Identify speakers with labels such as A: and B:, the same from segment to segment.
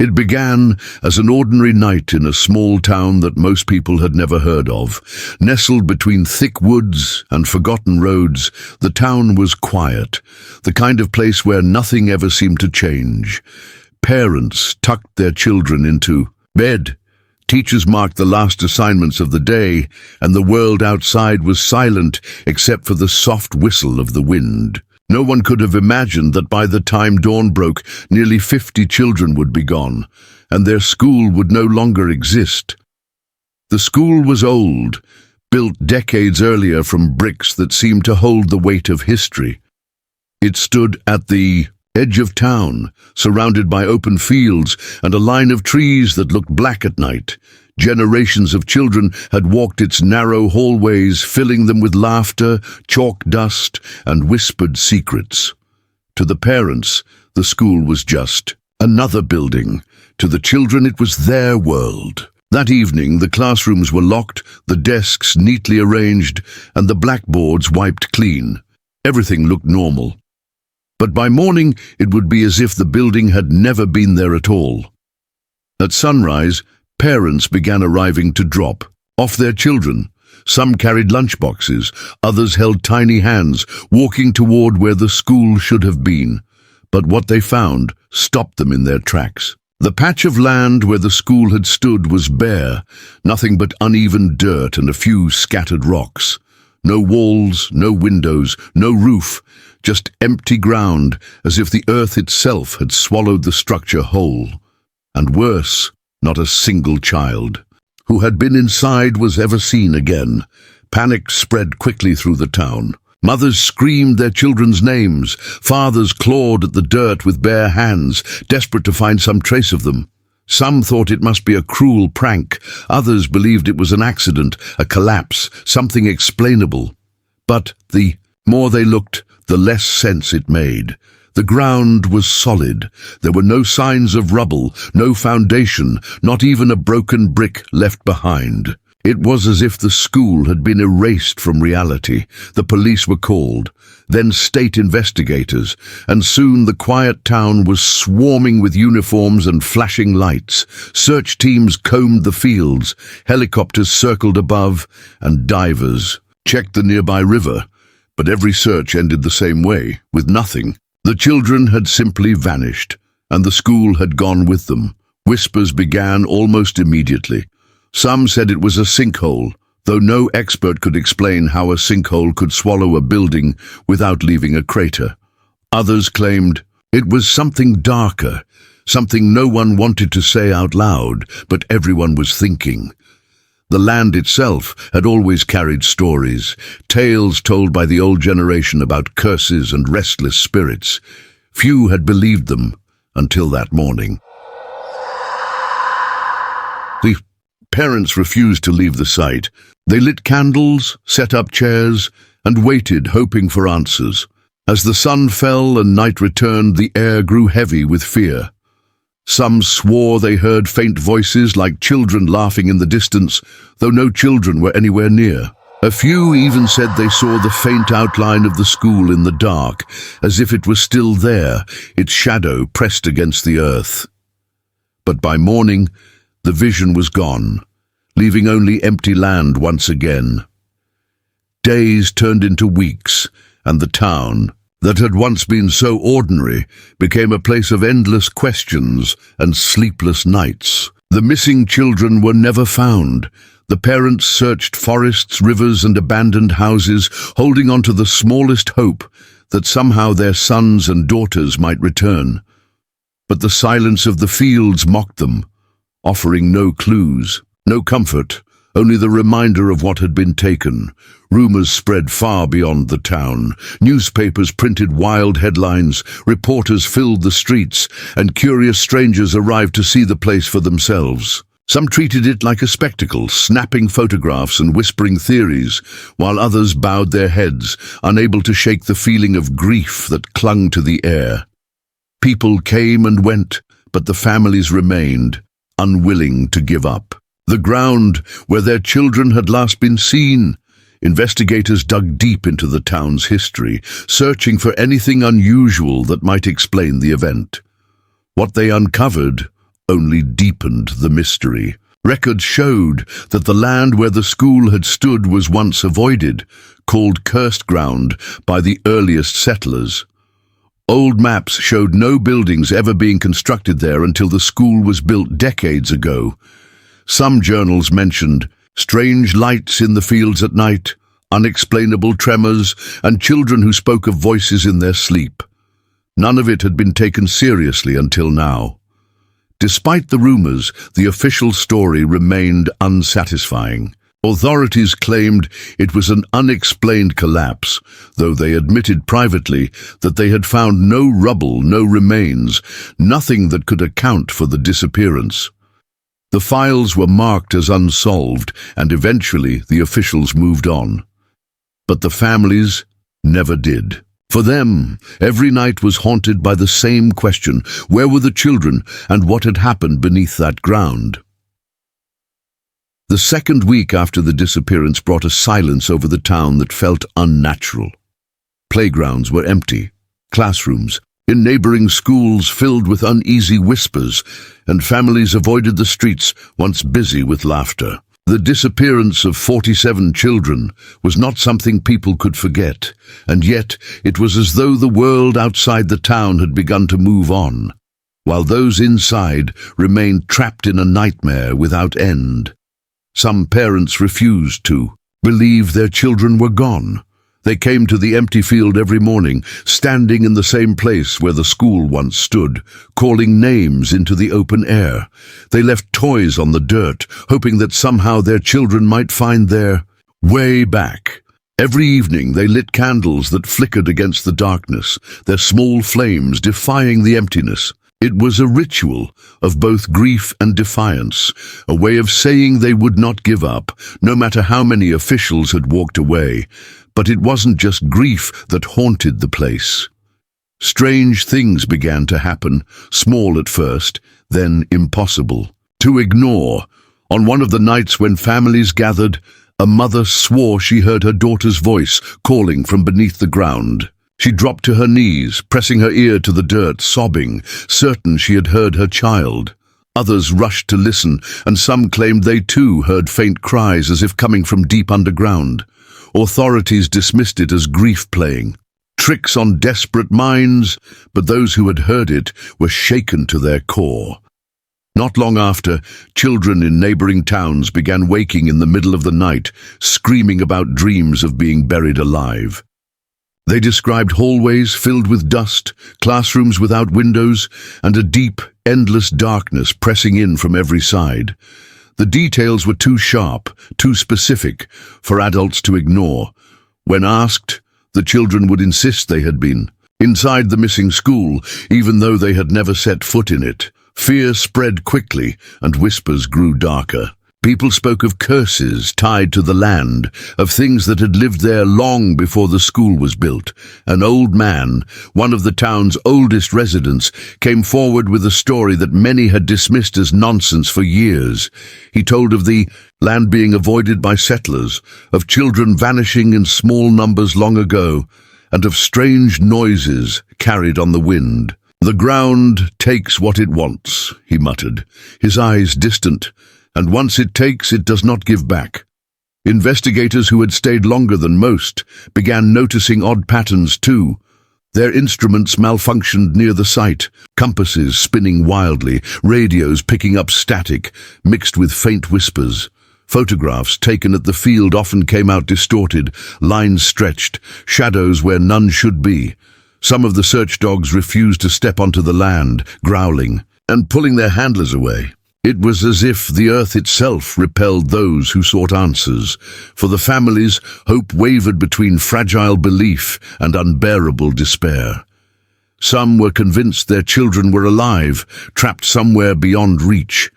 A: It began as an ordinary night in a small town that most people had never heard of. Nestled between thick woods and forgotten roads, the town was quiet, the kind of place where nothing ever seemed to change. Parents tucked their children into bed. Teachers marked the last assignments of the day, and the world outside was silent except for the soft whistle of the wind. No one could have imagined that by the time dawn broke, nearly 50 children would be gone, and their school would no longer exist. The school was old, built decades earlier from bricks that seemed to hold the weight of history. It stood at the edge of town, surrounded by open fields and a line of trees that looked black at night. Generations of children had walked its narrow hallways, filling them with laughter, chalk dust, and whispered secrets. To the parents, the school was just another building. To the children, it was their world. That evening, the classrooms were locked, the desks neatly arranged, and the blackboards wiped clean. Everything looked normal. But by morning, it would be as if the building had never been there at all. At sunrise, parents began arriving to drop off their children. Some carried lunchboxes, others held tiny hands, walking toward where the school should have been. But what they found stopped them in their tracks. The patch of land where the school had stood was bare, nothing but uneven dirt and a few scattered rocks. No walls, no windows, no roof, just empty ground, as if the earth itself had swallowed the structure whole. And worse, not a single child who had been inside was ever seen again. Panic spread quickly through the town. Mothers screamed their children's names. Fathers clawed at the dirt with bare hands, desperate to find some trace of them. Some thought it must be a cruel prank. Others believed it was an accident, a collapse, something explainable. But the more they looked, the less sense it made. The ground was solid. There were no signs of rubble, no foundation, not even a broken brick left behind. It was as if the school had been erased from reality. The police were called, then state investigators, and soon the quiet town was swarming with uniforms and flashing lights. Search teams combed the fields, helicopters circled above, and divers checked the nearby river. But every search ended the same way, with nothing. The children had simply vanished, and the school had gone with them. Whispers began almost immediately. Some said it was a sinkhole, though no expert could explain how a sinkhole could swallow a building without leaving a crater. Others claimed it was something darker, something no one wanted to say out loud, but everyone was thinking. The land itself had always carried stories, tales told by the old generation about curses and restless spirits. Few had believed them until that morning. The parents refused to leave the site. They lit candles, set up chairs, and waited, hoping for answers. As the sun fell and night returned, the air grew heavy with fear. Some swore they heard faint voices like children laughing in the distance, though no children were anywhere near. A few even said they saw the faint outline of the school in the dark, as if it was still there, its shadow pressed against the earth. But by morning, the vision was gone, leaving only empty land once again. Days turned into weeks, and the town, that had once been so ordinary, became a place of endless questions and sleepless nights. The missing children were never found. The parents searched forests, rivers, and abandoned houses, holding on to the smallest hope that somehow their sons and daughters might return. But the silence of the fields mocked them, offering no clues, no comfort, only the reminder of what had been taken. Rumors spread far beyond the town. Newspapers printed wild headlines, reporters filled the streets, and curious strangers arrived to see the place for themselves. Some treated it like a spectacle, snapping photographs and whispering theories, while others bowed their heads, unable to shake the feeling of grief that clung to the air. People came and went, but the families remained, unwilling to give up. The ground where their children had last been seen. Investigators dug deep into the town's history, searching for anything unusual that might explain the event. What they uncovered only deepened the mystery. Records showed that the land where the school had stood was once avoided, called cursed ground by the earliest settlers. Old maps showed no buildings ever being constructed there until the school was built decades ago. Some journals mentioned strange lights in the fields at night, unexplainable tremors, and children who spoke of voices in their sleep. None of it had been taken seriously until now. Despite the rumors, the official story remained unsatisfying. Authorities claimed it was an unexplained collapse, though they admitted privately that they had found no rubble, no remains, nothing that could account for the disappearance. The files were marked as unsolved, and eventually the officials moved on. But the families never did. For them, every night was haunted by the same question: where were the children, and what had happened beneath that ground? The second week after the disappearance brought a silence over the town that felt unnatural. Playgrounds were empty, classrooms in neighboring schools filled with uneasy whispers, and families avoided the streets once busy with laughter. The disappearance of 47 children was not something people could forget, and yet it was as though the world outside the town had begun to move on, while those inside remained trapped in a nightmare without end. Some parents refused to believe their children were gone. They came to the empty field every morning, standing in the same place where the school once stood, calling names into the open air. They left toys on the dirt, hoping that somehow their children might find their way back. Every evening they lit candles that flickered against the darkness, their small flames defying the emptiness. It was a ritual of both grief and defiance, a way of saying they would not give up, no matter how many officials had walked away. But it wasn't just grief that haunted the place. Strange things began to happen, small at first, then impossible to ignore. On one of the nights when families gathered, a mother swore she heard her daughter's voice calling from beneath the ground. She dropped to her knees, pressing her ear to the dirt, sobbing, certain she had heard her child. Others rushed to listen, and some claimed they too heard faint cries as if coming from deep underground. Authorities dismissed it as grief playing, tricks on desperate minds, but those who had heard it were shaken to their core. Not long after, children in neighboring towns began waking in the middle of the night, screaming about dreams of being buried alive. They described hallways filled with dust, classrooms without windows, and a deep, endless darkness pressing in from every side. The details were too sharp, too specific for adults to ignore. When asked, the children would insist they had been inside the missing school, even though they had never set foot in it. Fear spread quickly, and whispers grew darker. People spoke of curses tied to the land, of things that had lived there long before the school was built. An old man, one of the town's oldest residents, came forward with a story that many had dismissed as nonsense for years. He told of the land being avoided by settlers, of children vanishing in small numbers long ago, and of strange noises carried on the wind. "The ground takes what it wants," he muttered, his eyes distant. "And once it takes, it does not give back." Investigators who had stayed longer than most began noticing odd patterns too. Their instruments malfunctioned near the site, compasses spinning wildly, radios picking up static, mixed with faint whispers. Photographs taken at the field often came out distorted, lines stretched, shadows where none should be. Some of the search dogs refused to step onto the land, growling and pulling their handlers away. It was as if the earth itself repelled those who sought answers. For the families, hope wavered between fragile belief and unbearable despair. Some were convinced their children were alive, trapped somewhere beyond reach.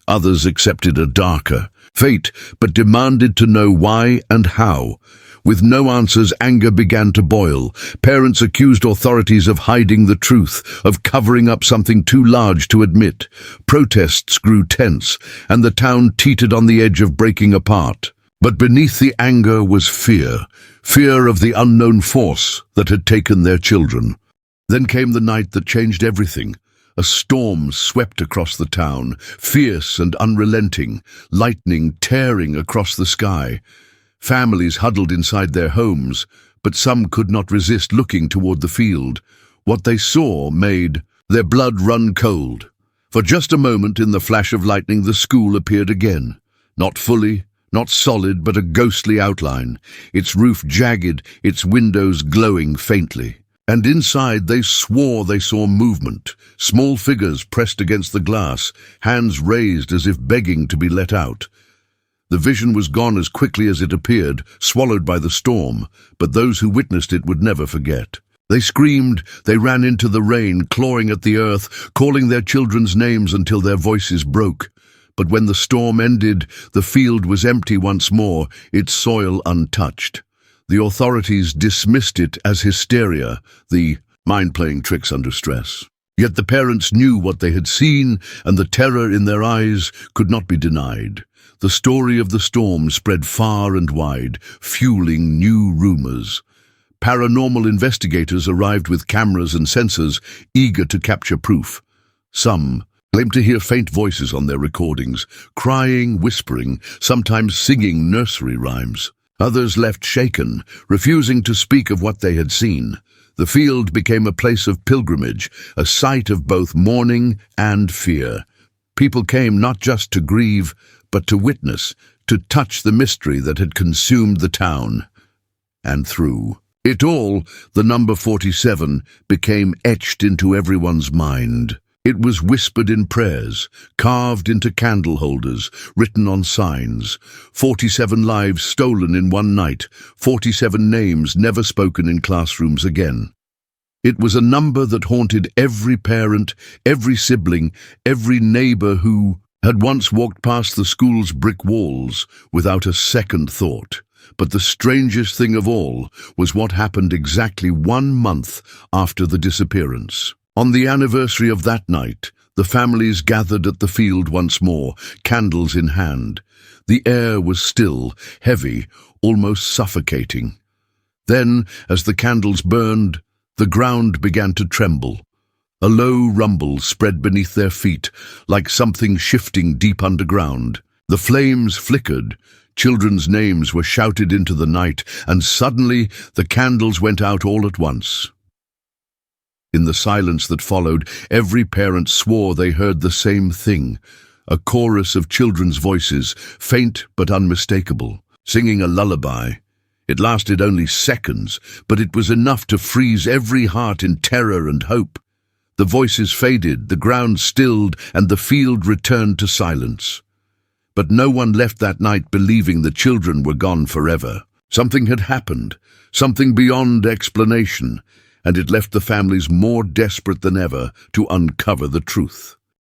A: Others accepted a darker fate, but demanded to know why and how. With no answers, anger began to boil. Parents accused authorities of hiding the truth, of covering up something too large to admit. Protests grew tense, and the town teetered on the edge of breaking apart. But beneath the anger was fear, fear of the unknown force that had taken their children. Then came the night that changed everything. A storm swept across the town, fierce and unrelenting, lightning tearing across the sky. Families huddled inside their homes, but some could not resist looking toward the field. What they saw made their blood run cold. For just a moment, in the flash of lightning, the school appeared again. Not fully, not solid, but a ghostly outline, its roof jagged, its windows glowing faintly. And inside they swore they saw movement, small figures pressed against the glass, hands raised as if begging to be let out. The vision was gone as quickly as it appeared, swallowed by the storm, but those who witnessed it would never forget. They screamed, they ran into the rain, clawing at the earth, calling their children's names until their voices broke. But when the storm ended, the field was empty once more, its soil untouched. The authorities dismissed it as hysteria, the mind playing tricks under stress. Yet the parents knew what they had seen, and the terror in their eyes could not be denied. The story of the storm spread far and wide, fueling new rumors. Paranormal investigators arrived with cameras and sensors, eager to capture proof. Some claimed to hear faint voices on their recordings, crying, whispering, sometimes singing nursery rhymes. Others left shaken, refusing to speak of what they had seen. The field became a place of pilgrimage, a site of both mourning and fear. People came not just to grieve, but to witness, to touch the mystery that had consumed the town. And through it all, the number 47 became etched into everyone's mind. It was whispered in prayers, carved into candle holders, written on signs. 47 lives stolen in one night, 47 names never spoken in classrooms again. It was a number that haunted every parent, every sibling, every neighbor who had once walked past the school's brick walls without a second thought. But the strangest thing of all was what happened exactly 1 month after the disappearance. On the anniversary of that night, the families gathered at the field once more, candles in hand. The air was still, heavy, almost suffocating. Then, as the candles burned, the ground began to tremble. A low rumble spread beneath their feet, like something shifting deep underground. The flames flickered, children's names were shouted into the night, and suddenly the candles went out all at once. In the silence that followed, every parent swore they heard the same thing, a chorus of children's voices, faint but unmistakable, singing a lullaby. It lasted only seconds, but it was enough to freeze every heart in terror and hope. The voices faded, the ground stilled, and the field returned to silence. But no one left that night believing the children were gone forever. Something had happened, something beyond explanation, and it left the families more desperate than ever to uncover the truth.